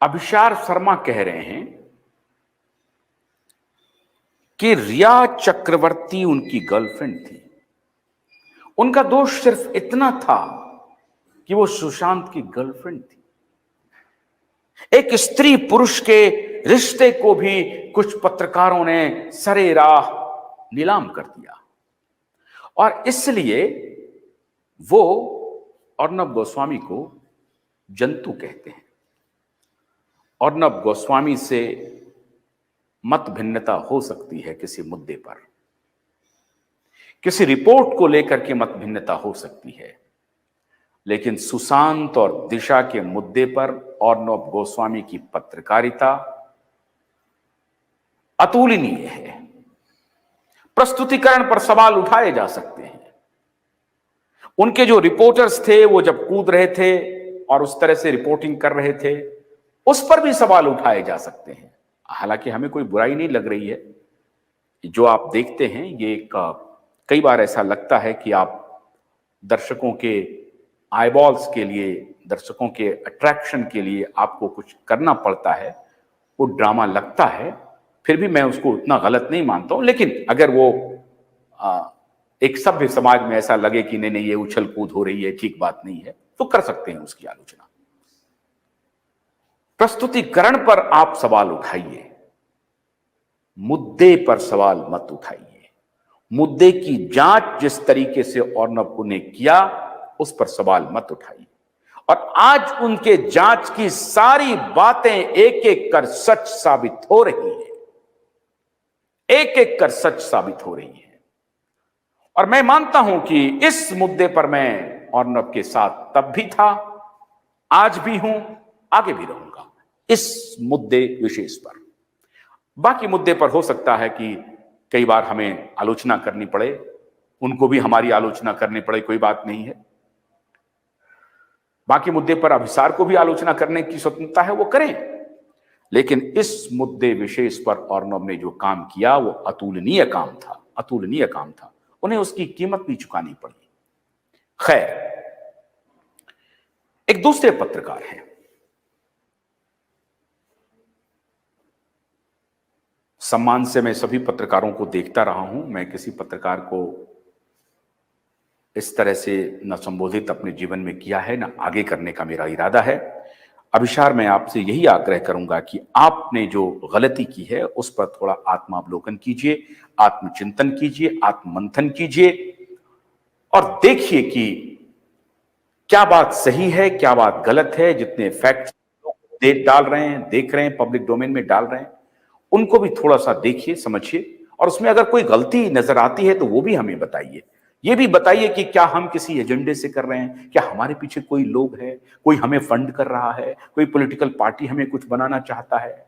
अभिशार शर्मा कह रहे हैं कि रिया चक्रवर्ती उनकी गर्लफ्रेंड थी। उनका दोष सिर्फ इतना था कि वो सुशांत की गर्लफ्रेंड थी। एक स्त्री पुरुष के रिश्ते को भी कुछ पत्रकारों ने सरेराह नीलाम कर दिया और इसलिए वो अर्नब गोस्वामी को जंतु कहते हैं। अर्नब गोस्वामी से मत भिन्नता हो सकती है किसी मुद्दे पर, किसी रिपोर्ट को लेकर के मत भिन्नता हो सकती है, लेकिन सुशांत और दिशा के मुद्दे पर अर्नब गोस्वामी की पत्रकारिता अतुलनीय है। प्रस्तुतिकरण पर सवाल उठाए जा सकते हैं। उनके जो रिपोर्टर्स थे वो जब कूद रहे थे और उस तरह से रिपोर्टिंग कर रहे थे, उस पर भी सवाल उठाए जा सकते हैं। हालांकि हमें कोई बुराई नहीं लग रही है। जो आप देखते हैं ये कई बार ऐसा लगता है कि आप दर्शकों के आईबॉल्स के लिए, दर्शकों के अट्रैक्शन के लिए आपको कुछ करना पड़ता है, वो ड्रामा लगता है। फिर भी मैं उसको उतना गलत नहीं मानता हूं, लेकिन अगर वो एक सभ्य समाज में ऐसा लगे कि नहीं ये उछल कूद हो रही है, ठीक बात नहीं है, तो कर सकते हैं उसकी आलोचना। प्रस्तुतिकरण पर आप सवाल उठाइए, मुद्दे पर सवाल मत उठाइए। मुद्दे की जांच जिस तरीके से अर्नब ने किया उस पर सवाल मत उठाइए। और आज उनके जांच की सारी बातें एक एक कर सच साबित हो रही है, एक एक कर सच साबित हो रही है। और मैं मानता हूं कि इस मुद्दे पर मैं अर्नब के साथ तब भी था, आज भी हूं, आगे भी रहूंगा इस मुद्दे विशेष पर। बाकी मुद्दे पर हो सकता है कि कई बार हमें आलोचना करनी पड़े, उनको भी हमारी आलोचना करनी पड़े, कोई बात नहीं है। बाकी मुद्दे पर अभिसार को भी आलोचना करने की स्वतंत्रता है, वो करें। लेकिन इस मुद्दे विशेष पर अर्नब ने जो काम किया वो अतुलनीय काम था, अतुलनीय काम था। उन्हें उसकी कीमत भी चुकानी पड़ी। खैर, एक दूसरे पत्रकार हैं, सम्मान से मैं सभी पत्रकारों को देखता रहा हूं। मैं किसी पत्रकार को इस तरह से न संबोधित अपने जीवन में किया है, न आगे करने का मेरा इरादा है। अभिशार, मैं आपसे यही आग्रह करूंगा कि आपने जो गलती की है उस पर थोड़ा आत्मावलोकन कीजिए, आत्मचिंतन कीजिए, आत्ममंथन कीजिए और देखिए कि क्या बात सही है, क्या बात गलत है। जितने फैक्ट्स डाल रहे हैं, देख रहे हैं, पब्लिक डोमेन में डाल रहे हैं, उनको भी थोड़ा सा देखिए, समझिए। और उसमें अगर कोई गलती नजर आती है तो वो भी हमें बताइए। ये भी बताइए कि क्या हम किसी एजेंडे से कर रहे हैं, क्या हमारे पीछे कोई लोग है, कोई हमें फंड कर रहा है, कोई पॉलिटिकल पार्टी हमें कुछ बनाना चाहता है,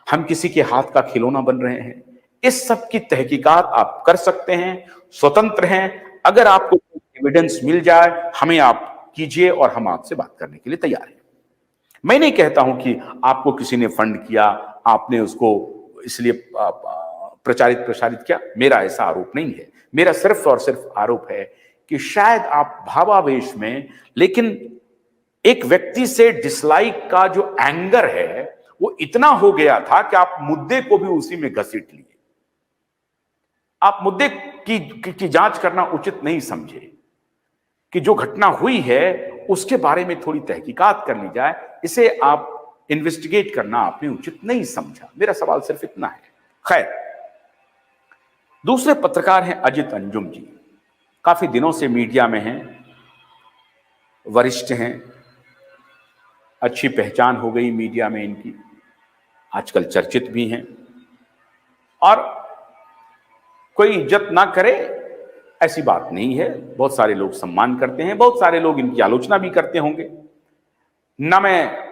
हम किसी के हाथ का खिलौना बन रहे हैं। इस सब की तहकीकात आप कर सकते हैं, स्वतंत्र हैं। अगर आपको एविडेंस मिल जाए, हमें आप कीजिए और हम आपसे बात करने के लिए तैयार हैं। मैं नहीं कहता हूं कि आपको किसी ने फंड किया, आपने उसको इसलिए प्रसारित किया। मेरा ऐसा आरोप नहीं है। मेरा सिर्फ और सिर्फ आरोप है कि शायद आप भावावेश में, लेकिन एक व्यक्ति से डिसलाइक का जो एंगर है वो इतना हो गया था कि आप मुद्दे को भी उसी में घसीट लिए। आप मुद्दे की जांच करना उचित नहीं समझे कि जो घटना हुई है उसके बारे में थोड़ी तहकीकात कर ली जाए। इसे आप इन्वेस्टिगेट करना आपने उचित नहीं समझा। मेरा सवाल सिर्फ इतना है। खैर, दूसरे पत्रकार हैं अजित अंजुम जी। काफी दिनों से मीडिया में हैं, वरिष्ठ हैं, अच्छी पहचान हो गई मीडिया में इनकी, आजकल चर्चित भी हैं। और कोई इज्जत ना करे ऐसी बात नहीं है। बहुत सारे लोग सम्मान करते हैं, बहुत सारे लोग इनकी आलोचना भी करते होंगे। ना मैं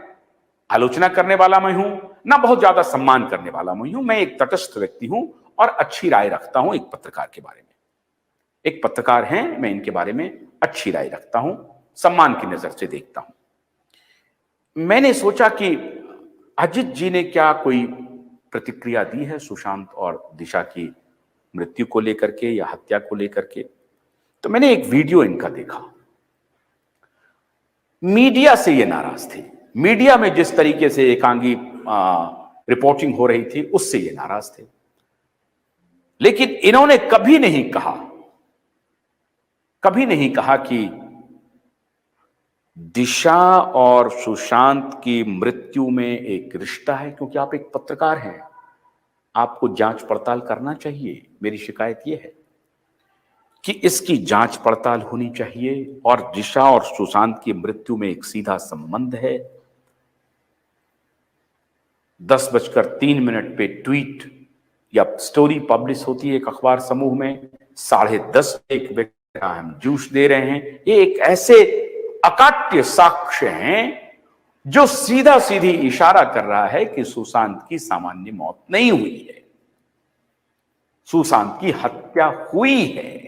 आलोचना करने वाला मैं हूं, ना बहुत ज्यादा सम्मान करने वाला मैं हूं। मैं एक तटस्थ व्यक्ति हूं और अच्छी राय रखता हूं एक पत्रकार के बारे में। एक पत्रकार हैं, मैं इनके बारे में अच्छी राय रखता हूं, सम्मान की नजर से देखता हूं। मैंने सोचा कि अजित जी ने क्या कोई प्रतिक्रिया दी है सुशांत और दिशा की मृत्यु को लेकर के या हत्या को लेकर के। तो मैंने एक वीडियो इनका देखा। मीडिया से ये नाराज थे। मीडिया में जिस तरीके से एकांगी रिपोर्टिंग हो रही थी उससे ये नाराज थे। लेकिन इन्होंने कभी नहीं कहा कि दिशा और सुशांत की मृत्यु में एक रिश्ता है, क्योंकि आप एक पत्रकार हैं, आपको जांच पड़ताल करना चाहिए। मेरी शिकायत यह है कि इसकी जांच पड़ताल होनी चाहिए और दिशा और सुशांत की मृत्यु में एक सीधा संबंध है। 10:03 पे ट्वीट या स्टोरी पब्लिश होती है एक अखबार समूह में, 10:30 एक व्यक्ति हम जूस दे रहे हैं। ये एक ऐसे अकाट्य साक्ष्य हैं जो सीधा सीधी इशारा कर रहा है कि सुशांत की सामान्य मौत नहीं हुई है, सुशांत की हत्या हुई है।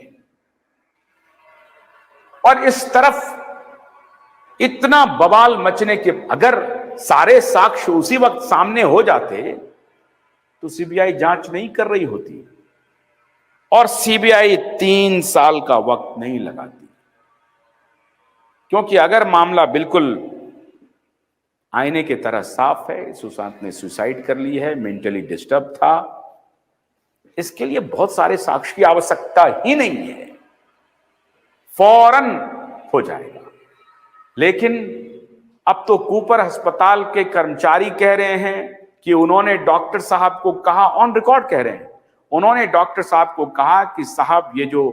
और इस तरफ इतना बवाल मचने के, अगर सारे साक्ष्य उसी वक्त सामने हो जाते तो सीबीआई जांच नहीं कर रही होती और सीबीआई 3 साल का वक्त नहीं लगाती। क्योंकि अगर मामला बिल्कुल आईने की तरह साफ है, सुशांत ने सुसाइड कर ली है, मेंटली डिस्टर्ब था, इसके लिए बहुत सारे साक्ष्य की आवश्यकता ही नहीं है, फौरन हो जाएगा। लेकिन अब तो कूपर अस्पताल के कर्मचारी कह रहे हैं कि उन्होंने डॉक्टर साहब को कहा, ऑन रिकॉर्ड कह रहे हैं, उन्होंने डॉक्टर साहब को कहा कि साहब ये जो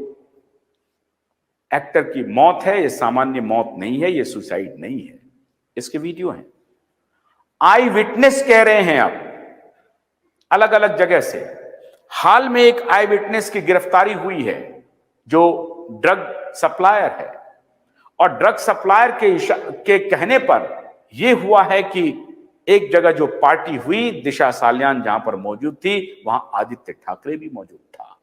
एक्टर की मौत है ये सामान्य मौत नहीं है, ये सुसाइड नहीं है। इसके वीडियो हैं। आई विटनेस कह रहे हैं अब अलग अलग जगह से। हाल में एक आई विटनेस की गिरफ्तारी हुई है जो ड्रग सप्लायर है, और ड्रग सप्लायर के कहने पर यह हुआ है कि एक जगह जो पार्टी हुई, दिशा सालियान जहां पर मौजूद थी, वहां आदित्य ठाकरे भी मौजूद था।